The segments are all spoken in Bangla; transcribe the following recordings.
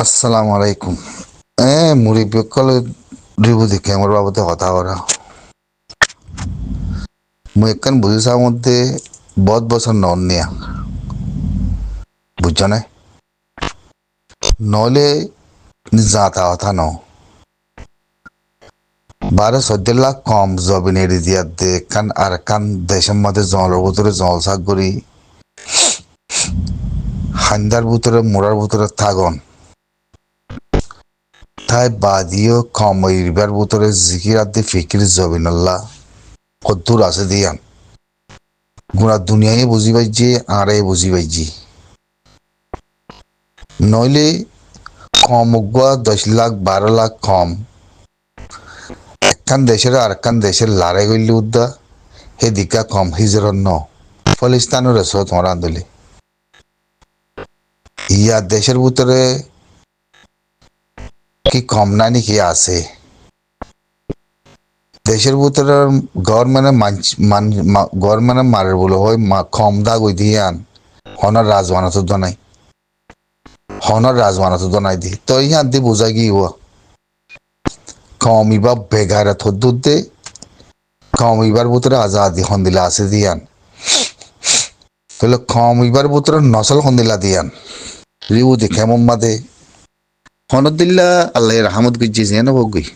আসসালামু আলাইকুম। মুরব্বী কলে রিভু দেখে আমার বাবুতে কথা করা মুই একখান বুঝিসার মধ্যে বহুত বছর নন নিয়া বুঝছ না নলে যাতা কথা ন 12-14 লাখ কম জবিন এড়ি দিয়া দে কান আর কান দেশের মধ্যে জলের ভিতরে জলসাক করি হান্দার ভিতরে মোড়ার ভিতরে থাগন তাই বাদিও কম ইরবার ভিতরে জিকির আদি ফিকির জবিনাল্লাহ কদ্দুর আছে দিয়ান গোড়া দুনিয়ায় বুঝি পাইছি আরে বুঝি পাইছি নইলে কম গুয়া 10 লাখ 12 লাখ কম একখান দেশের আর একখান দেশের লড়াই করলে উদ্দা হে দিকা কম হিজরত ন ফলিস্তানের রেসো তোমার আন্দোলি ইয়া দেশের ভিতরে কি কম না নাকি আছে দেশের ভিতরে গভর্নমেন্ট মারের বলে হয় কম দাগ ওই দিয়ে আন হনার রাজওয়ানা তো নাই হনার রাজওয়ানা তো নাই দি তো ইহান দি বোঝা কি হুয়া কম ইবা বেগারা থদ্দুর দে কম ইবার ভিতরে আজাদি হন্দিলা আছে দিয়ান তাহলে কম ইবার ভিতরে নসল হন্দিলা দিয়ান রিউ দেখে মোম্মাদে হনদিল্লা আল্লাহ রহমত গুজি যেন বগুই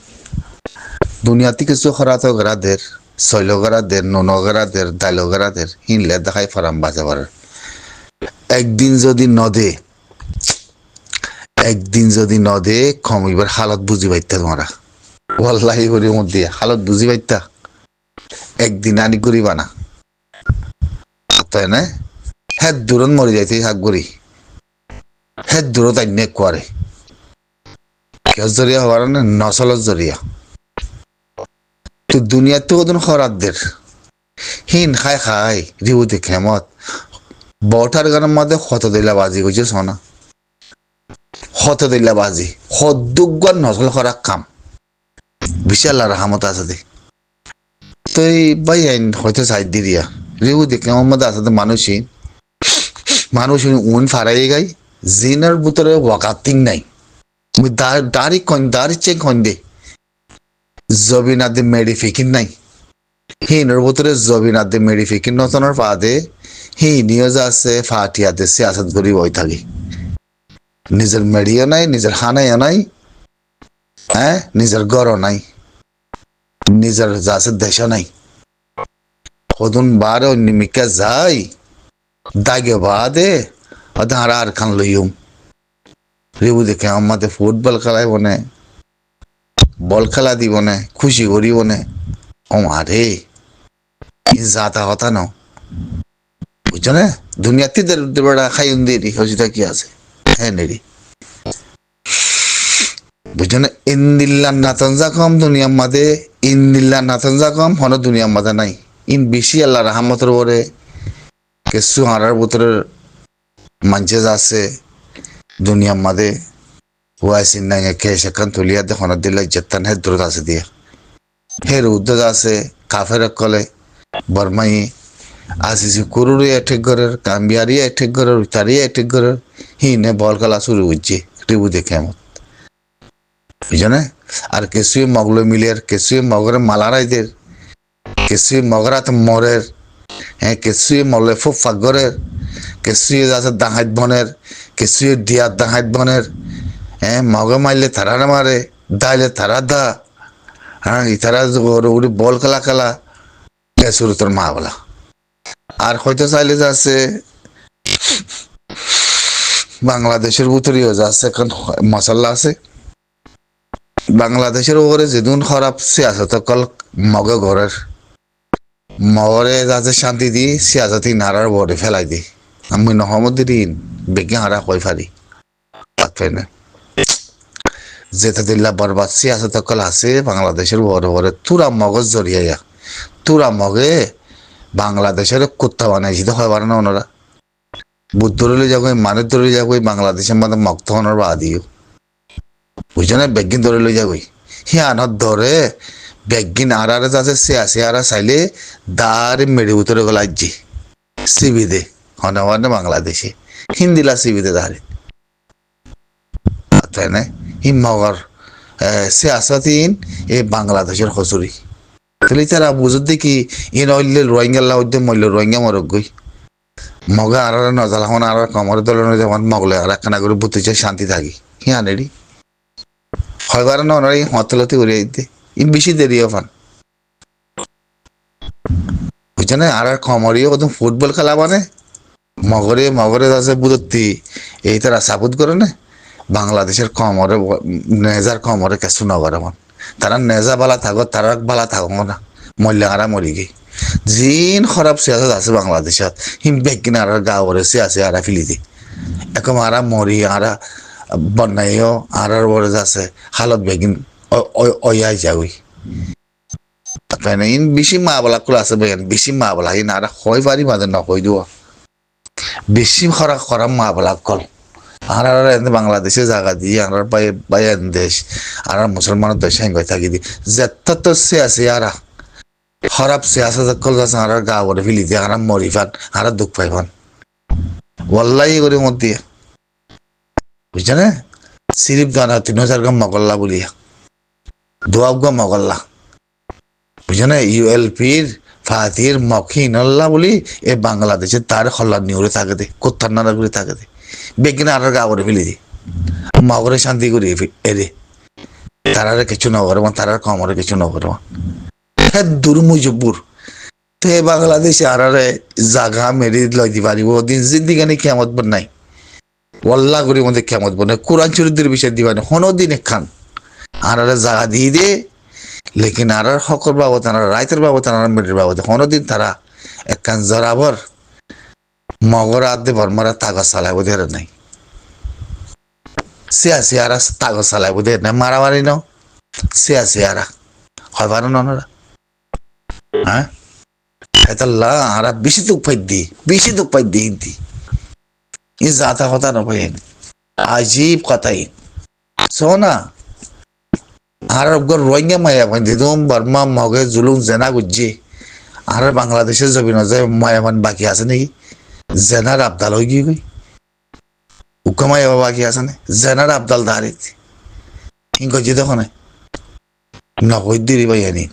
দুনিয়াতে কিছু খরাত গরাদের শৈল গরাদের নুন গরাদের দাইল গরাদের হিনলে দেখাই ফারাম বাজে পারে একদিন যদি নদে কমিবার হালত বুঝি পাইতা তোমরা ওয়াল্লাহি করি মধ্যে হালত বুঝি পাইতা একদিন আনি করিবা না তাই না হ্যাঁ দূরত মরি যাইতে হাক করি হ্যাঁ দূরত আইনে করে কেউ জরিয়া হওয়ার না নসলত জরিয়া তো দুনিয়াতে ওদিন খরাতদের হিন খাই খাই রিউ দেখে মত বটার গানের মধ্যে হত দিলা বাজি করছে সোনা হত দিলা বাজি হদ্দুগান নসল করা কাম বিশাল রাহামত আছে দে তো এই ভাই আইন হয়তো সাইড দি দিয়া রিউ দেখে মধ্যে আছে মানুষ উন ফারাই গাই জিনার ভিতরে ওয়াকাতিং নাই দাড়ি চেক হন দে জবিন আদে মেডি ফিকির নাই হিনের ভিতরে জবিন আদে মেডি ফিকির নতনের ফাদে হি নিউজ আছে ফাটিয়াতে সিয়াসত করি বই থাকি নিজের মেডিও নাই নিজের হানাইও নাই হ্যাঁ নিজের গড়ও নাই নিজের যাচ্ছে দেশও নাই কদুন বার নিমিকা যাই দাগে বাদে ধারা আর খান লইম রিবু দেখে আমাদের ফুটবল খেলায় বনে বল খেলা দিব না খুশি করিব না ও আরে যাতা কথা ন বুঝছো না দুনিয়াতে বেড়া খাই উন্দি হজিটা কি আছে হ্যাঁ নেরি বুঝছো না ইন্দিল্লা নাতনজা কম দুনিয়ার মাঝে ইন্দিল্লা নাতনজা কম হন দুনিয়ার মাঝে নাই ইন বেশি আল্লাহ রাহমতের ওরে কিছু হারার ভিতরের মানছে যাচ্ছে দুনিয়ার মাঝে ওয়াইসিন নাই কে সেখান তুলিয়া দে হন দিল্লা যেতান হে দূরত আছে দিয়া হে উদ্যোগ আছে কাফের কলে বর্মাই আসিছি কুরুরি এঠেক ঘরের কাম্বিয়ারি এঠেক ঘরের উচারি এঠেক ঘরের হিনে বল খেলা শুরু হচ্ছে রিবু দেখে এমন বুঝছো না আর কিছুই মগলো মিলিয়ার কিছুই মগরে মালারাইদের কিছুই মগরাত মরের হ্যাঁ কিছুই মলে ফুফ ফাগরের কিছুই আছে দাহাত বনের কিছুই ডিয়ার দাহাত বনের হ্যাঁ মগে মারলে তারা না মারে দাইলে তারা দা হ্যাঁ ইতারা বল খেলা শুরু তোর মা বলা আর হয়তো চাইলে যাচ্ছে বাংলাদেশের ভিতরেও যাচ্ছে এখন মশাল্লা আছে বাংলাদেশের ওপরে যেদিন খারাপ সিয়াসত কল মগে ঘরের মগরে যাচ্ছে শান্তি দি সিয়াসতি নারার বড়ে ফেলাই দি আমি নহমদ দিন বেগে হারা কই ফারি না যেতে দিল্লা বরবাদ সিয়াসত কল আছে বাংলাদেশের বড় বড় তুরা মগজ জড়িয়ে তুরা মগে বাংলাদেশের কুত্তা বানাইছি তো হয় পারে না ওনারা বুদ্ধ ধরলে যাবো মানুষ ধরলে যাবো বাংলাদেশের মধ্যে মক্ত হনার বা দিও বুঝছো না বেগিন ধরে লই যাবই হিয়ানত ধরে বেগিন আর যাচ্ছে সে আর চাইলে দাঁড়ে মেড়ে উতরে গলাইছি সিবি দে হনাওয়ার বাংলাদেশে হিন্দিলা সিবি দে দাঁড়ে তাই ই মগর সিয়াসতিন এ বাংলাদেশের হসুরি তাহলে তারা বুঝত দেখি ইন অইলে রোহিঙ্গা উদ্যম মূল্য রোহিঙ্গা মরক গই মগা আর নজাল এখন আর কমর দলের যেমন মগলে আর একখানা করে বুতিছে শান্তি থাকি হিয়ানেরি হয়বার নয় হতলতি উড়িয়ে দিতে ইন বেশি দেরি ফান বুঝছে না আর কমরিও কত ফুটবল খেলা মানে মগরে মগরে আছে বুঝতি এই তারা সাপোর্ট করে না বাংলাদেশের কমরে নেজার কমরে কেসু নগর আমার তারা নেজা বালা থাকো তারা বালা থাকো না মল্য আরা মরি গে জিন খারাপ সিয়াসত আছে বাংলাদেশত হিম বেগিন আর গাঁৱৰে আছে আরা ফিলি দি একম আরা মরি আরা বনাইও আর বড় আছে হালত বেগিন অয়াই যাওই তাই ইন বেশি মা বলা কুল আছে বেগিন বেশি মা বলা ইন আরা হয় পারি মাঝে নকই দিও বেশি খরাপ মা বলা কল আর বাংলাদেশে জায়গা দিয়ে আর বাইন দেশ আর মুসলমানের দেশ হেঙ্গই থাকি দি যেত সে আছে আরা খারাপ সিয়াসত কল আছে আর গাঁৱৰে ফিলি দিয়ে আর মরি ফান আর দুঃখ পাই ফান ওয়াল্লাই করে মধ্যে বুঝছে না সিরিপ দানা 3000 গ্রাম মগল্লা বলিয়া দোয়াব গা মগল্লা বুঝছে না ULPর ফাতির মখিন আল্লাহ বলি এ বাংলাদেশে তার খল্লা নিউরে থাকে দে কোথার নানা করে থাকে দে বেগিনা আর গাঁৱৰে ফেলি দি মগরে শান্তি করি এরে তারারে কিছু নগরম তারার কমরে কিছু নগরম হ্যাঁ দুর্মুজপুর তো এ বাংলাদেশে আর জাগা মেরি লই দি পারিব দিন জিন্দিগানি কেমত বন নাই ওয়াল্লা করি মধ্যে কেমত বন কোরআন শরীফের বিষয় দিবানি হনো দিন খান আর জাগা দিয়ে দে লেকিন আর হকর বাবদ আর রাইতের বাবদ আর মেরির বাবদ হনো দিন তারা একখান জরাবর মগর আদে বর্মারা তাগজ চালাইব ধরে নাই সিয়ারা তাগজ চালাইব ধরে নাই মারামারি ন সিয়ারা হয় পারো নরা হ্যাঁ হেতাল্লা আর বেশি দুঃখ পাই দি হিন্দি ই জাতা কথা নপাই আজীব কথাই শোনা আর রোহিঙ্গা মায়া পাই দিদুম বর্মা মগে জুলুম জেনা গুজি আর বাংলাদেশের জমিন যে মায়ামান বাকি আছে নাকি জেনার আবদাল হয়ে গিয়ে গই উকামাই বাকি আছে না জেনার আবদাল দাঁড়িয়ে গজি দেখো না নকই দিদি ভাই আনি